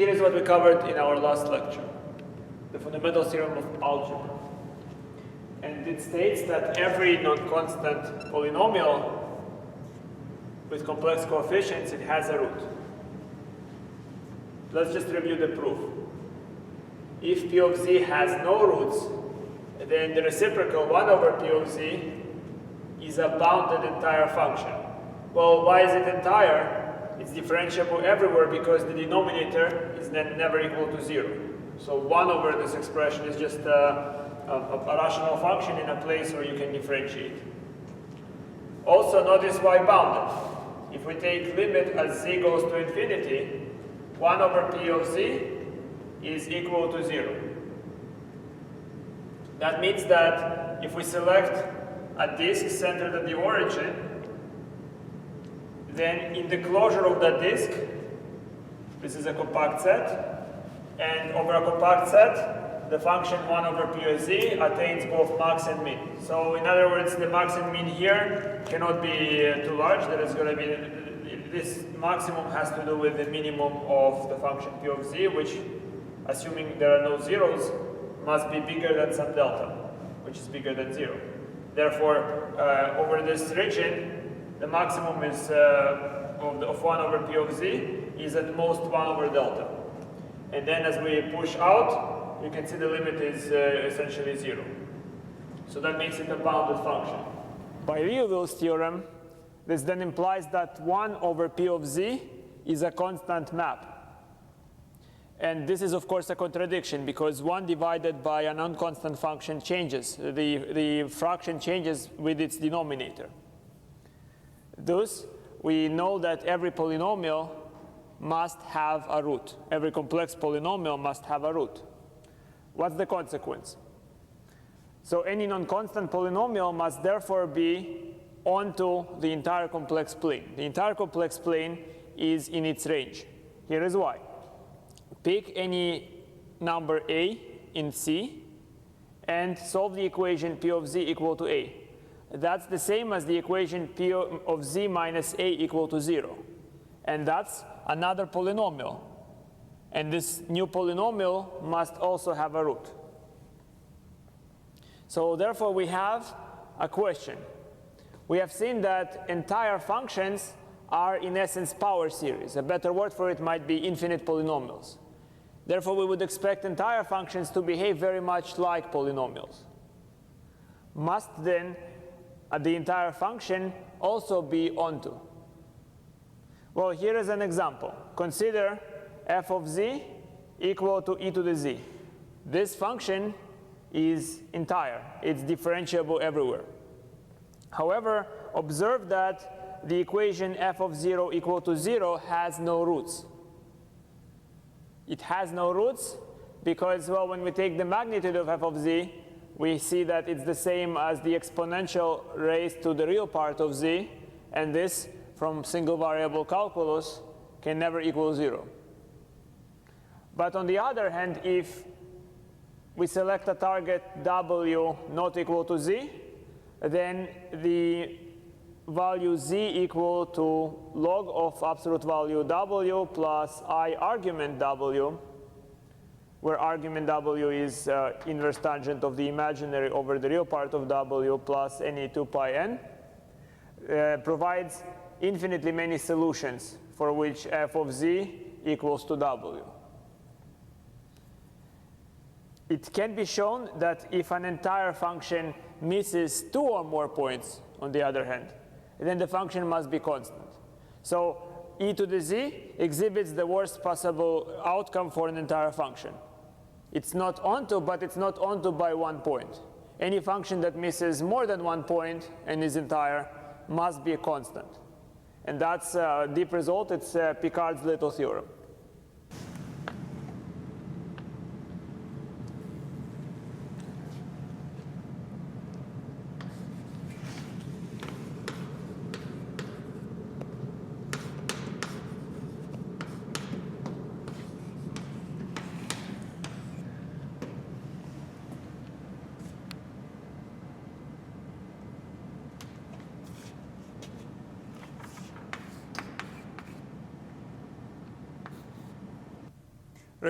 here is what we covered in our last lecture, the fundamental theorem of algebra. And it states that every non-constant polynomial with complex coefficients, it has a root. Let's just review the proof. If P of z has no roots, then the reciprocal 1 over P of z is a bounded entire function. Well, why is it entire? It's differentiable everywhere because the denominator is then never equal to 0. So 1 over this expression is just a rational function in a place where you can differentiate. Also, notice why bounded. If we take limit as z goes to infinity, 1 over P of z is equal to 0. That means that if we select a disk centered at the origin, then in the closure of that disk, this is a compact set, and over a compact set, the function 1 over P of z attains both max and min. So in other words, the max and min here cannot be too large. There is going to be, this maximum has to do with the minimum of the function P of z, which, assuming there are no zeros, must be bigger than some delta, which is bigger than 0. Therefore, over this region, the maximum is of 1 over P of z is at most 1 over delta. And then as we push out, you can see the limit is essentially 0. So that makes it a bounded function. By Liouville's theorem, this then implies that 1 over P of z is a constant map. And this is, of course, a contradiction because 1 divided by a non-constant function changes. The fraction changes with its denominator. Thus, we know that every polynomial must have a root. Every complex polynomial must have a root. What's the consequence? So any non-constant polynomial must therefore be onto the entire complex plane. The entire complex plane is in its range. Here is why. Pick any number a in C and solve the equation P of z equal to a. That's the same as the equation P of z minus a equal to 0. And that's another polynomial. And this new polynomial must also have a root. So therefore, we have a question. We have seen that entire functions are, in essence, power series. A better word for it might be infinite polynomials. Therefore, we would expect entire functions to behave very much like polynomials. Must then the entire function also be onto? Well, here is an example. Consider f of z equal to e to the z. This function is entire. It's differentiable everywhere. However, observe that the equation f of 0 equal to 0 has no roots. It has no roots because, well, when we take the magnitude of f of z, we see that it's the same as the exponential raised to the real part of z, and this, from single variable calculus, can never equal 0. But on the other hand, if we select a target w not equal to z, then the value z equal to log of absolute value w plus I argument w, where argument w is inverse tangent of the imaginary over the real part of w plus any 2 pi n, provides infinitely many solutions for which f of z equals to w. It can be shown that if an entire function misses 2 or more points, on the other hand, then the function must be constant. So e to the z exhibits the worst possible outcome for an entire function. It's not onto, but it's not onto by 1 point. Any function that misses more than 1 point and is entire must be a constant. And that's a deep result. It's Picard's little theorem.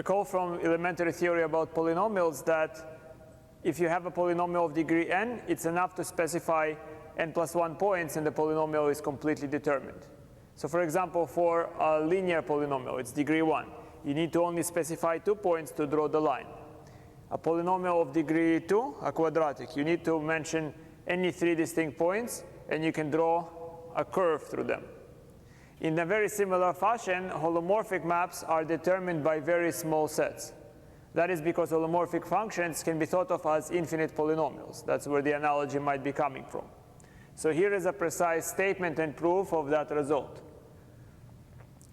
recall from elementary theory about polynomials that if you have a polynomial of degree n, it's enough to specify n plus 1 points and the polynomial is completely determined. So for example, for a linear polynomial, it's degree 1. You need to only specify 2 points to draw the line. A polynomial of degree 2, a quadratic, you need to mention any 3 distinct points and you can draw a curve through them. In a very similar fashion, holomorphic maps are determined by very small sets. That is because holomorphic functions can be thought of as infinite polynomials. That's where the analogy might be coming from. So here is a precise statement and proof of that result.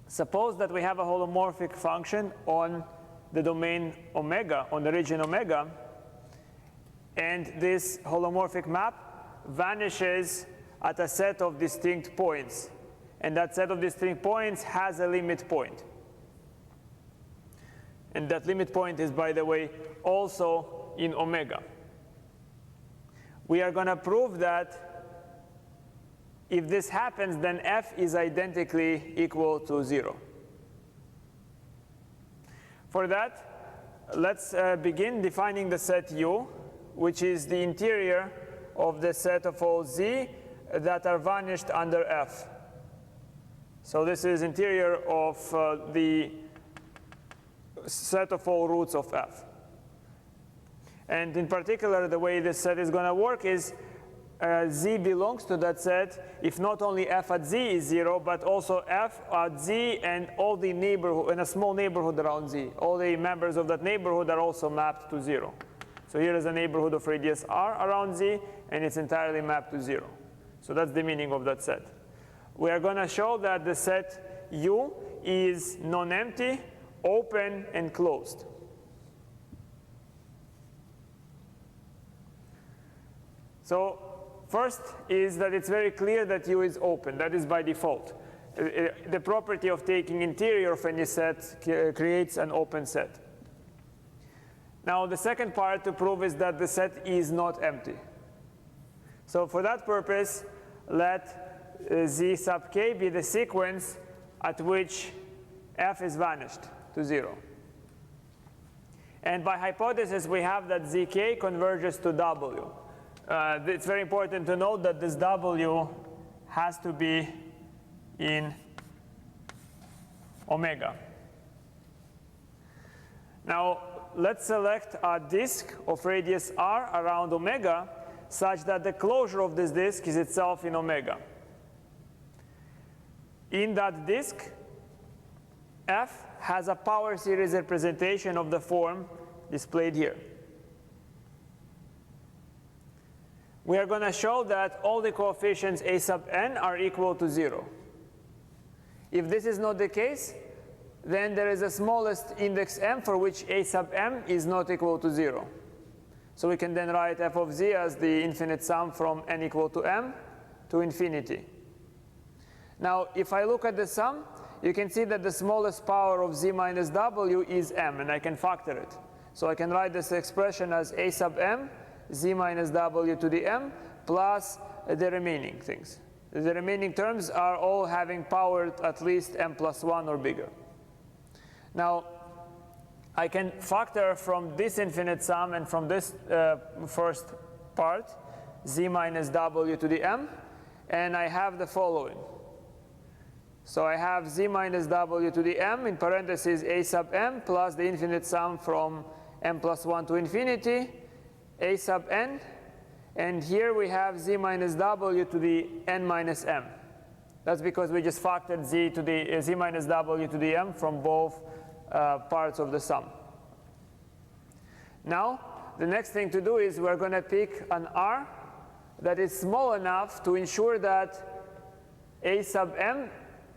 Suppose that we have a holomorphic function on the domain omega, on the region omega, and this holomorphic map vanishes at a set of distinct points. And that set of distinct points has a limit point. And that limit point is, by the way, also in omega. We are going to prove that if this happens, then f is identically equal to 0. For that, let's begin defining the set U, which is the interior of the set of all z that are vanished under f. So this is interior of the set of all roots of f. And in particular, the way this set is going to work is z belongs to that set if not only f at z is 0, but also f at z and all the neighborhood, and a small neighborhood around z. All the members of that neighborhood are also mapped to 0. So here is a neighborhood of radius r around z, and it's entirely mapped to 0. So that's the meaning of that set. We are going to show that the set U is non-empty, open, and closed. So first is that it's very clear that U is open. That is by default. The property of taking interior of any set creates an open set. Now the second part to prove is that the set is not empty. So for that purpose, let z sub k be the sequence at which f is vanished to 0. And by hypothesis, we have that zk converges to w. It's very important to note that this w has to be in omega. Now, let's select a disk of radius r around omega such that the closure of this disk is itself in omega. In that disk, f has a power series representation of the form displayed here. We are going to show that all the coefficients a sub n are equal to 0. If this is not the case, then there is a smallest index m for which a sub m is not equal to 0. So we can then write f of z as the infinite sum from n equal to m to infinity. Now, if I look at the sum, you can see that the smallest power of z minus w is m, and I can factor it. So I can write this expression as a sub m, z minus w to the m, plus the remaining things. The remaining terms are all having power at least m plus 1 or bigger. Now, I can factor from this infinite sum and from this first part, z minus w to the m, and I have the following. So I have z minus w to the m, in parentheses a sub m, plus the infinite sum from m plus 1 to infinity, a sub n, and here we have z minus w to the n minus m. That's because we just factored z to the z minus w to the m from both parts of the sum. Now, the next thing to do is we're going to pick an r that is small enough to ensure that a sub m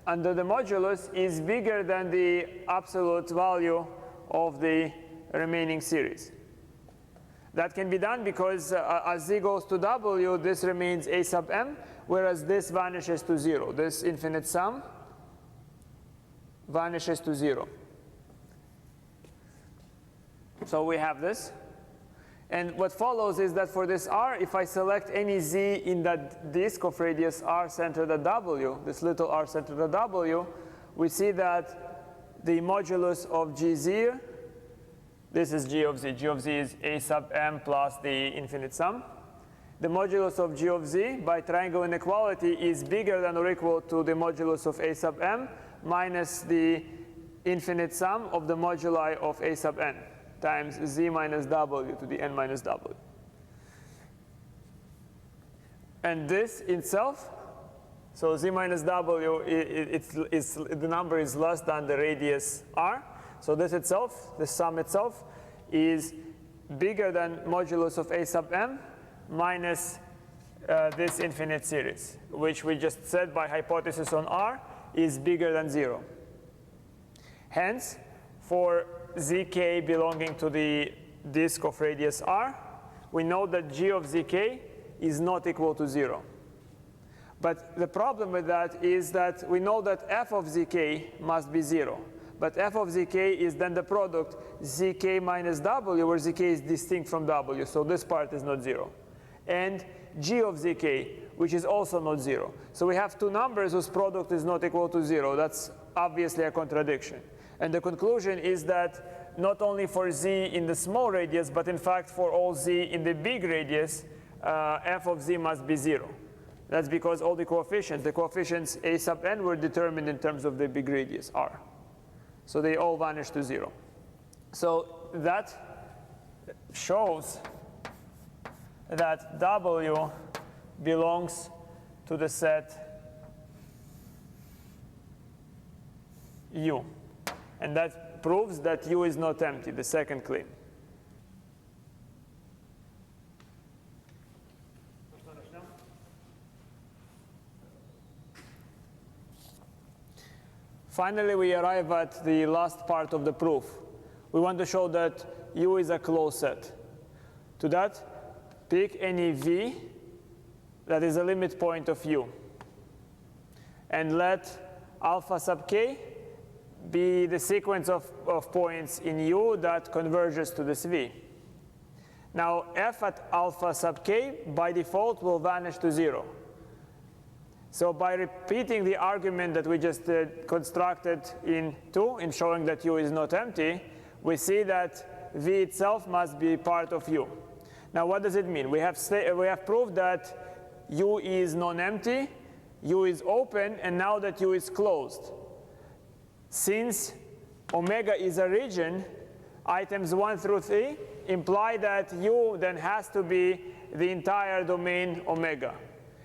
under the modulus is bigger than the absolute value of the remaining series. That can be done because as z goes to w, this remains a sub m, whereas this vanishes to 0. This infinite sum vanishes to 0. So we have this. And what follows is that for this r, if I select any z in that disk of radius r centered at w, this little r centered at w, we see that the modulus of gz This is g of z. G of z is a sub m plus the infinite sum. The modulus of g of z by triangle inequality is bigger than or equal to the modulus of a sub m minus the infinite sum of the moduli of a sub n times z minus w to the n minus w. And this itself, so z minus w, the number is less than the radius r. So this itself, the sum itself, is bigger than modulus of a sub m minus this infinite series, which we just said by hypothesis on r is bigger than 0. Hence, for zk belonging to the disk of radius r, we know that g of zk is not equal to 0. But the problem with that is that we know that f of zk must be 0. But f of zk is then the product zk minus w, where zk is distinct from w. So this part is not 0. And g of zk, which is also not 0. So we have two numbers whose product is not equal to 0. That's obviously a contradiction. And the conclusion is that not only for z in the small radius, but in fact for all z in the big radius, f of z must be 0. That's because all the coefficients a sub n were determined in terms of the big radius r. So they all vanish to 0. So that shows that w belongs to the set U. And that proves that U is not empty, the second claim. Finally, we arrive at the last part of the proof. We want to show that U is a closed set. To that, pick any v that is a limit point of U. And let alpha sub k be the sequence of points in U that converges to this v. Now, f at alpha sub k by default will vanish to 0. So by repeating the argument that we just constructed in 2, in showing that U is not empty, we see that V itself must be part of U. Now what does it mean? We have proved that U is non-empty, U is open, and now that U is closed. Since omega is a region, items 1 through 3 imply that U then has to be the entire domain omega.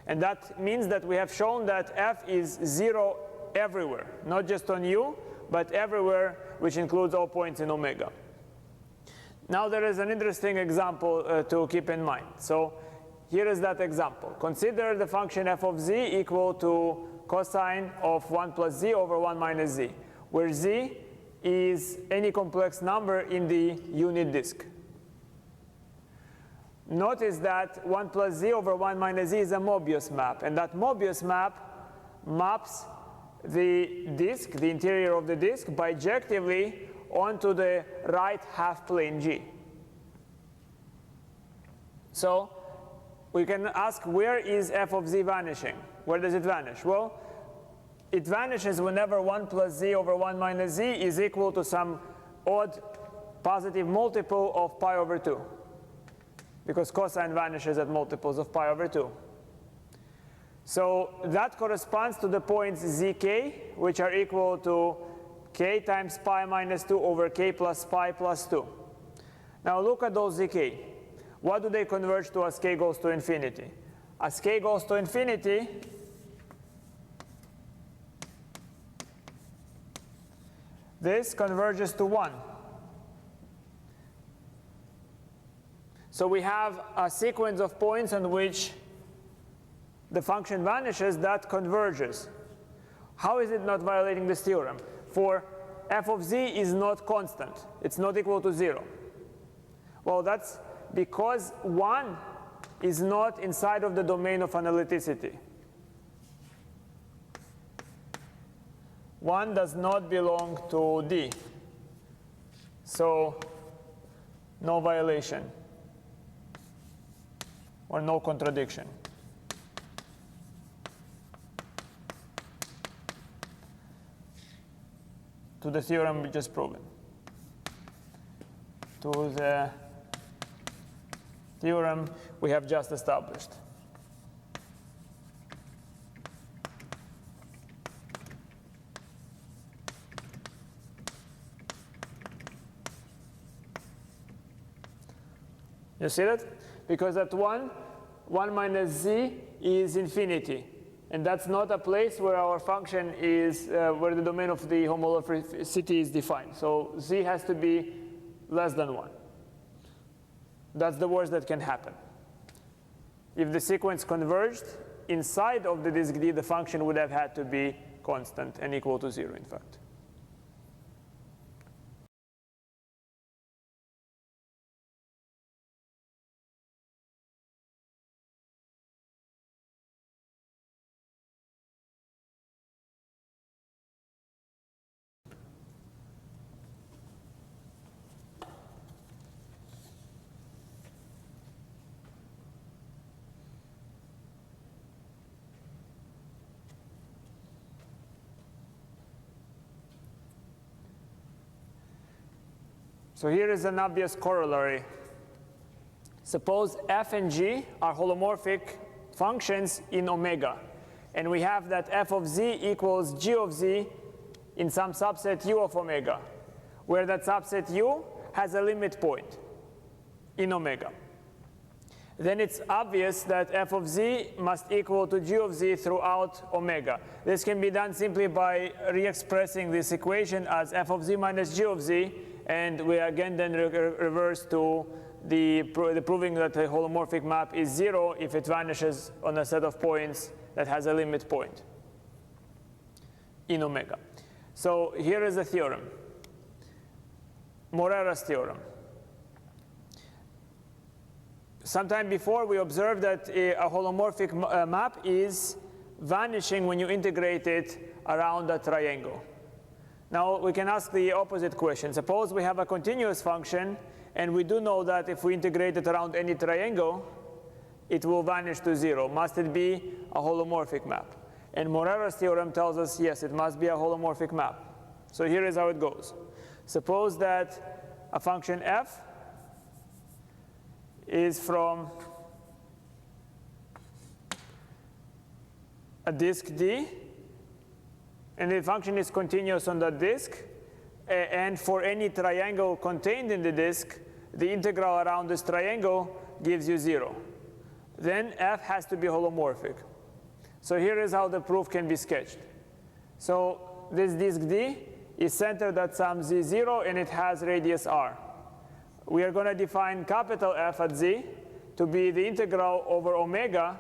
And that means that we have shown that f is 0 everywhere, not just on U, but everywhere, which includes all points in omega. Now there is an interesting example to keep in mind. So here is that example. Consider the function f of z equal to cosine of 1 plus z over 1 minus z, where z is any complex number in the unit disk. Notice that 1 plus z over 1 minus z is a Mobius map, and that Mobius map maps the disk, the interior of the disk, bijectively onto the right half plane G. So we can ask, where is f of z vanishing? Where does it vanish? Well, it vanishes whenever 1 plus z over 1 minus z is equal to some odd positive multiple of pi over 2. Because cosine vanishes at multiples of pi over 2. So that corresponds to the points zk, which are equal to k times pi minus 2 over k plus pi plus 2. Now look at those zk. What do they converge to as k goes to infinity? As k goes to infinity, this converges to 1. So we have a sequence of points on which the function vanishes that converges. How is it not violating this theorem? For f of z is not constant. It's not equal to 0. Well, that's because 1 is not inside of the domain of analyticity. 1 does not belong to D. So no violation or no contradiction. To the theorem we just proven. to the theorem we have just established. You see that? Because at 1 minus z is infinity. And that's not a place where our function is, where the domain of the homomorphicity is defined. So z has to be less than 1. That's the worst that can happen. If the sequence converged, inside of the disk D, the function would have had to be constant and equal to 0, in fact. So here is an obvious corollary. Suppose f and g are holomorphic functions in omega. And we have that f of z equals g of z in some subset u of omega, where that subset u has a limit point in omega. Then it's obvious that f of z must equal to g of z throughout omega. This can be done simply by re-expressing this equation as f of z minus g of z, and we again then reverse to the proving that the holomorphic map is 0 if it vanishes on a set of points that has a limit point in omega. So here is the theorem, Morera's theorem. Sometime before, we observed that a holomorphic map is vanishing when you integrate it around a triangle. Now we can ask the opposite question. Suppose we have a continuous function, and we do know that if we integrate it around any triangle, it will vanish to 0. Must it be a holomorphic map? And Morera's theorem tells us, yes, it must be a holomorphic map. So here is how it goes. Suppose that a function f is from a disk D, and the function is continuous on that disk, and for any triangle contained in the disk, the integral around this triangle gives you 0. Then f has to be holomorphic. So here is how the proof can be sketched. So this disk D is centered at some z0, and it has radius r. We are going to define capital F at z to be the integral over omega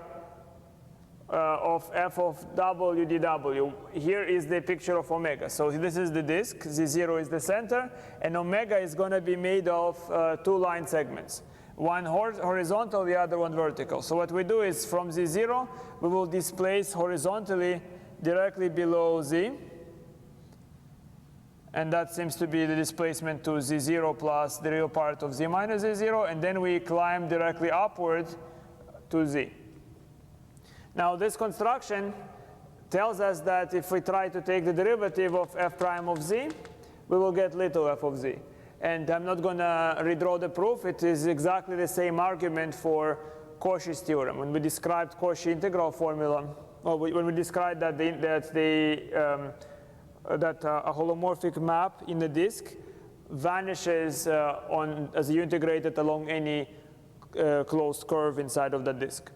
of f of w dw. Here is the picture of omega. So this is the disk, z0 is the center, and omega is going to be made of 2 line segments. One horizontal, the other one vertical. So what we do is from z0, we will displace horizontally directly below z. And that seems to be the displacement to z0 plus the real part of z minus z0. And then we climb directly upward to z. Now this construction tells us that if we try to take the derivative of f prime of z, we will get little f of z. And I'm not going to redraw the proof. It is exactly the same argument for Cauchy's theorem. When we described Cauchy integral formula, well, when we described that a holomorphic map in the disk vanishes as you integrate it along any closed curve inside of the disk.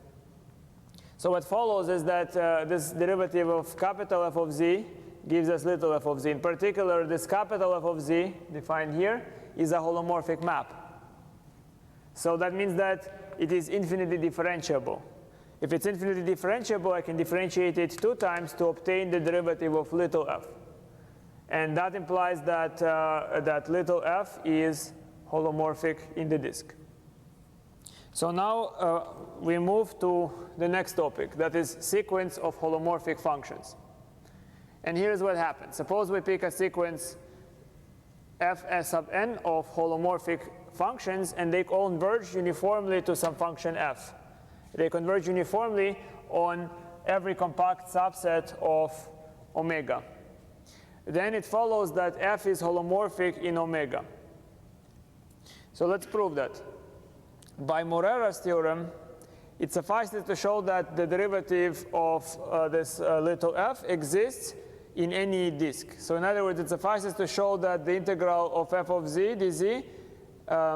So what follows is that this derivative of capital F of z gives us little f of z. In particular, this capital F of z, defined here, is a holomorphic map. So that means that it is infinitely differentiable. If it's infinitely differentiable, I can differentiate it 2 times to obtain the derivative of little f. And that implies that, that little f is holomorphic in the disk. So now we move to the next topic, that is sequence of holomorphic functions. And here's what happens. Suppose we pick a sequence fs sub n of holomorphic functions, and they converge uniformly to some function f. They converge uniformly on every compact subset of omega. Then it follows that f is holomorphic in omega. So let's prove that. By Morera's theorem, it suffices to show that the derivative of this little f exists in any disk. So in other words, it suffices to show that the integral of f of z dz,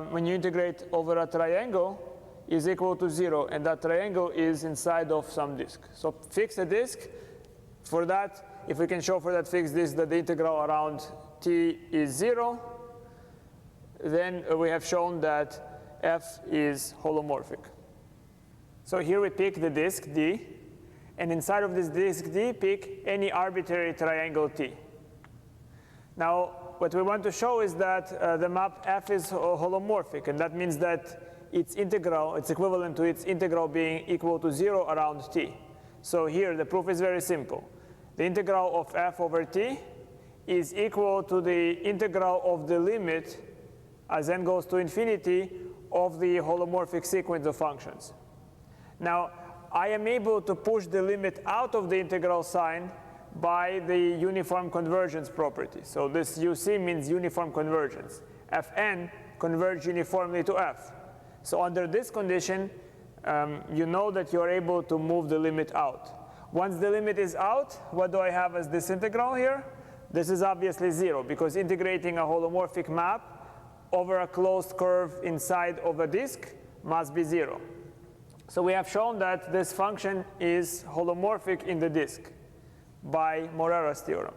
when you integrate over a triangle, is equal to 0, and that triangle is inside of some disk. So fix a disk. For that, if we can show for that fixed disk that the integral around t is 0, then we have shown that f is holomorphic. So here we pick the disk D, and inside of this disk D, pick any arbitrary triangle T. Now, what we want to show is that the map f is holomorphic, and that means that its integral, it's equivalent to its integral being equal to 0 around t. So here, the proof is very simple. The integral of f over t is equal to the integral of the limit as n goes to infinity of the holomorphic sequence of functions. Now, I am able to push the limit out of the integral sign by the uniform convergence property. So this UC means uniform convergence. Fn converge uniformly to f. So under this condition, you know that you're able to move the limit out. Once the limit is out, what do I have as this integral here? This is obviously 0, because integrating a holomorphic map over a closed curve inside of a disk must be 0. So we have shown that this function is holomorphic in the disk by Morera's theorem.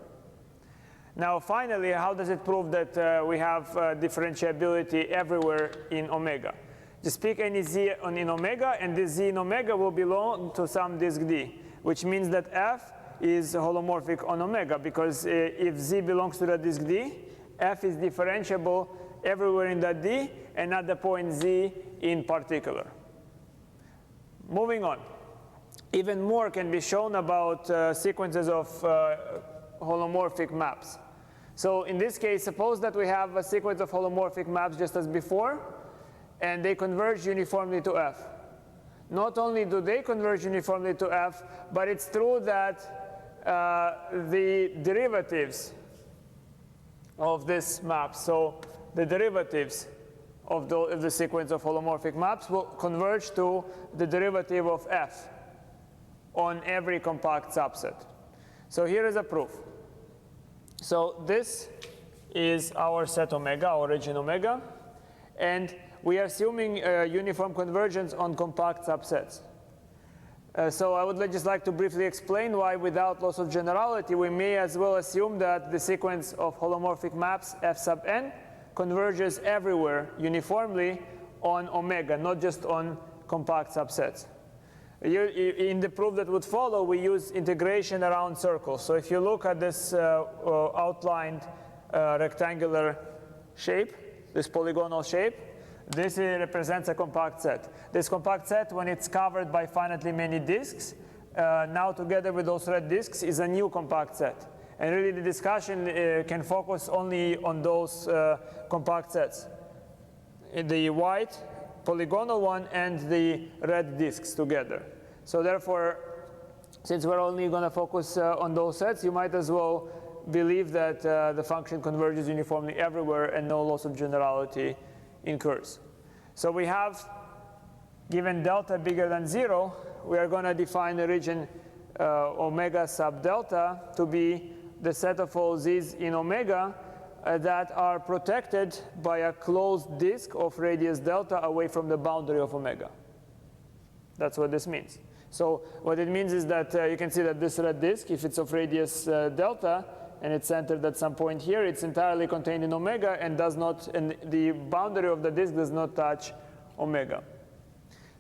Now finally, how does it prove that we have differentiability everywhere in omega? Just pick any z in omega, and this z in omega will belong to some disk D, which means that f is holomorphic on omega, because if z belongs to the disk D, f is differentiable everywhere in that D, and at the point z in particular. Moving on. Even more can be shown about sequences of holomorphic maps. So in this case, suppose that we have a sequence of holomorphic maps just as before, and they converge uniformly to f. Not only do they converge uniformly to f, but it's true that the derivatives of this map, so the derivatives of the sequence of holomorphic maps will converge to the derivative of f on every compact subset. So here is a proof. So this is our set omega, our origin omega, and we are assuming uniform convergence on compact subsets. So I would just like to briefly explain why, without loss of generality, we may as well assume that the sequence of holomorphic maps f sub n converges everywhere uniformly on omega, not just on compact subsets. In the proof that would follow, we use integration around circles. So if you look at this outlined rectangular shape, this polygonal shape, this represents a compact set. This compact set, when it's covered by finitely many disks, now together with those red disks, is a new compact set. And really the discussion can focus only on those compact sets. The white polygonal one and the red disks together. So therefore, since we're only going to focus on those sets, you might as well believe that the function converges uniformly everywhere and no loss of generality incurs. So we have, given delta bigger than 0, we are going to define the region omega sub delta to be the set of all z's in omega that are protected by a closed disk of radius delta away from the boundary of omega. That's what this means. So what it means is that you can see that this red disk, if it's of radius delta and it's centered at some point here, it's entirely contained in omega and does not, and the boundary of the disk does not touch omega.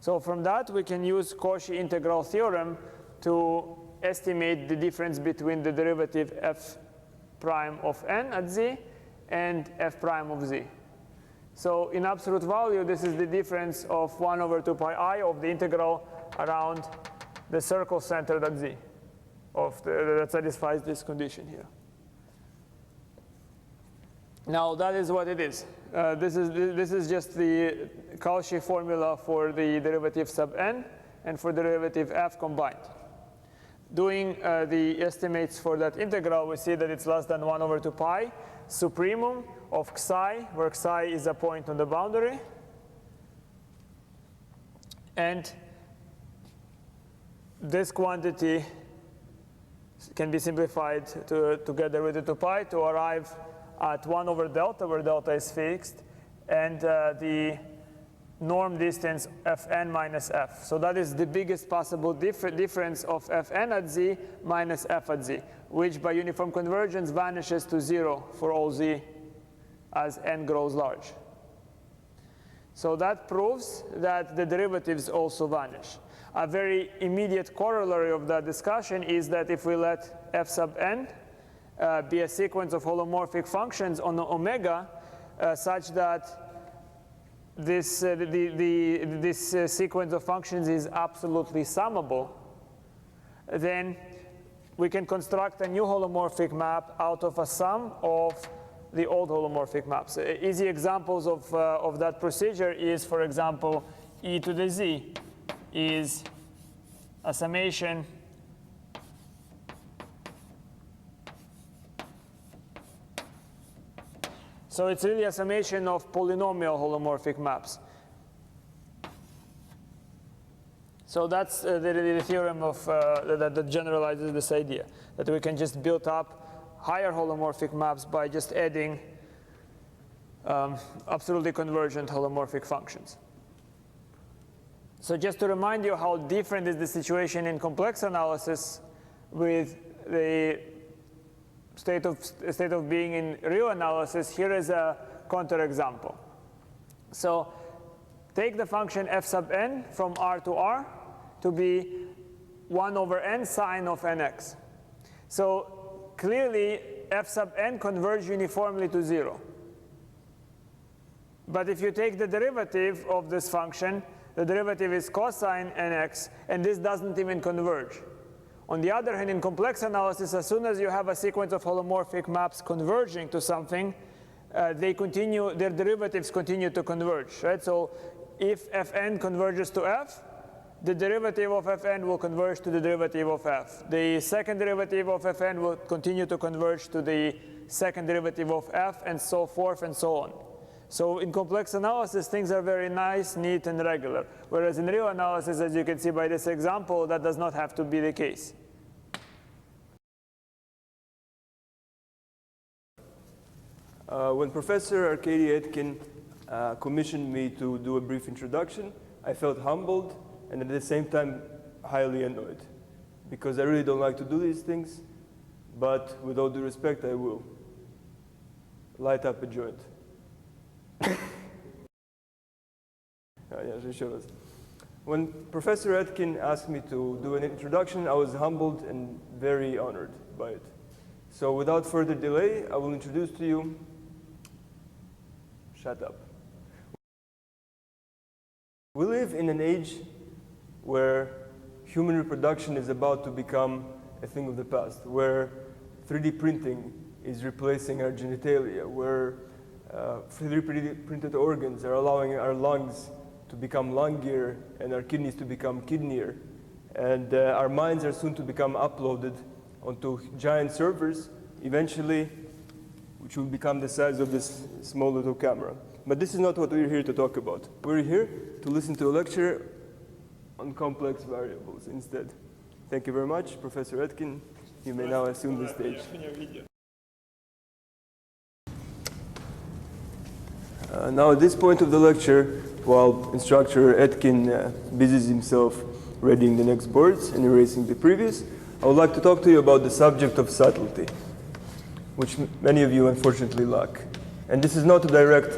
So from that we can use Cauchy integral theorem to estimate the difference between the derivative f prime of n at z and f prime of z. So in absolute value, this is the difference of 1 over 2 pi I of the integral around the circle centered at z that satisfies this condition here. Now that is what it is. This is just the Cauchy formula for the derivative sub n and for the derivative f combined. Doing the estimates for that integral, we see that it's less than 1 over 2 pi. supremum of xi, where xi is a point on the boundary. And this quantity can be simplified together with the 2 pi to arrive at 1 over delta, where delta is fixed, and the norm distance fn minus f. So that is the biggest possible difference of fn at z minus f at z, which by uniform convergence vanishes to 0 for all z as n grows large. So that proves that the derivatives also vanish. A very immediate corollary of that discussion is that if we let f sub n be a sequence of holomorphic functions on omega such that this sequence of functions is absolutely summable, then we can construct a new holomorphic map out of a sum of the old holomorphic maps. Easy examples of that procedure is, for example, e to the z is a summation so it's really a summation of polynomial holomorphic maps. So that's the theorem of that generalizes this idea, that we can just build up higher holomorphic maps by just adding absolutely convergent holomorphic functions. So just to remind you how different is the situation in complex analysis with the state of being in real analysis, here is a counterexample. So take the function f sub n from R to R to be 1 over n sine of nx. So clearly, f sub n converge uniformly to 0. But if you take the derivative of this function, the derivative is cosine nx, and this doesn't even converge. On the other hand, in complex analysis, as soon as you have a sequence of holomorphic maps converging to something, their derivatives continue to converge, right? So if fn converges to f, the derivative of fn will converge to the derivative of f. The second derivative of fn will continue to converge to the second derivative of f, and so forth and so on. So in complex analysis, things are very nice, neat, and regular. Whereas in real analysis, as you can see by this example, that does not have to be the case. When Professor Arkady Etkin commissioned me to do a brief introduction, I felt humbled and at the same time highly annoyed, because I really don't like to do these things, but with all due respect, I will. Light up a joint. When Professor Etkin asked me to do an introduction, I was humbled and very honored by it. So without further delay, I will introduce to you, shut up. We live in an age where human reproduction is about to become a thing of the past, where 3D printing is replacing our genitalia, where 3D printed organs are allowing our lungs to become lungier and our kidneys to become kidneyer. And our minds are soon to become uploaded onto giant servers, eventually, which will become the size of this small little camera. But this is not what we're here to talk about. We're here to listen to a lecture on complex variables instead. Thank you very much, Professor Etkin. You may now assume the stage. Now at this point of the lecture, while instructor Etkin busies himself readying the next boards and erasing the previous, I would like to talk to you about the subject of subtlety, which many of you unfortunately lack. And this is not a direct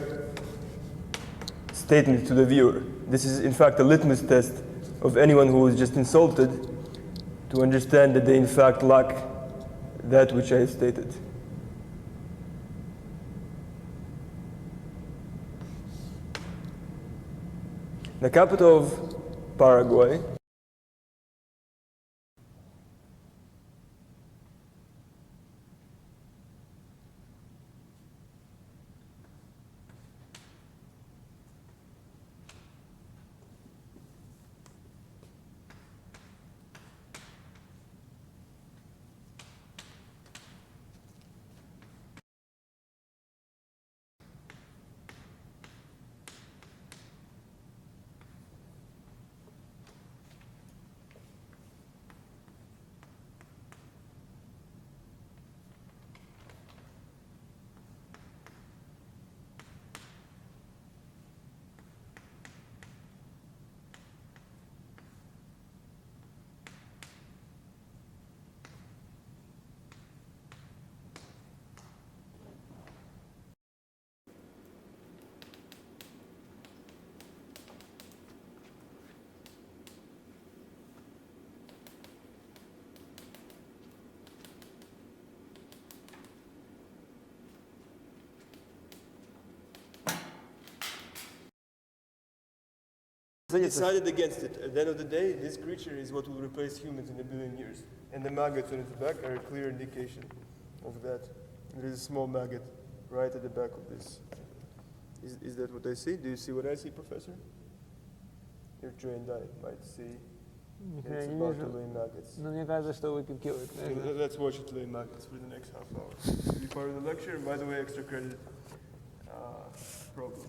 statement to the viewer. This is in fact a litmus test of anyone who was just insulted to understand that they in fact lack that which I have stated. The capital of Paraguay decided against it. At the end of the day, this creature is what will replace humans in a billion years. And the maggots on its back are a clear indication of that. There is a small maggot right at the back of this. Is that what I see? Do you see what I see, Professor? Your trained eye might see. It's about to lay maggots. Ну, мне кажется, что we could kill it. Let's watch it lay maggots for the next half hour. Be part of the lecture, and by the way, extra credit problem.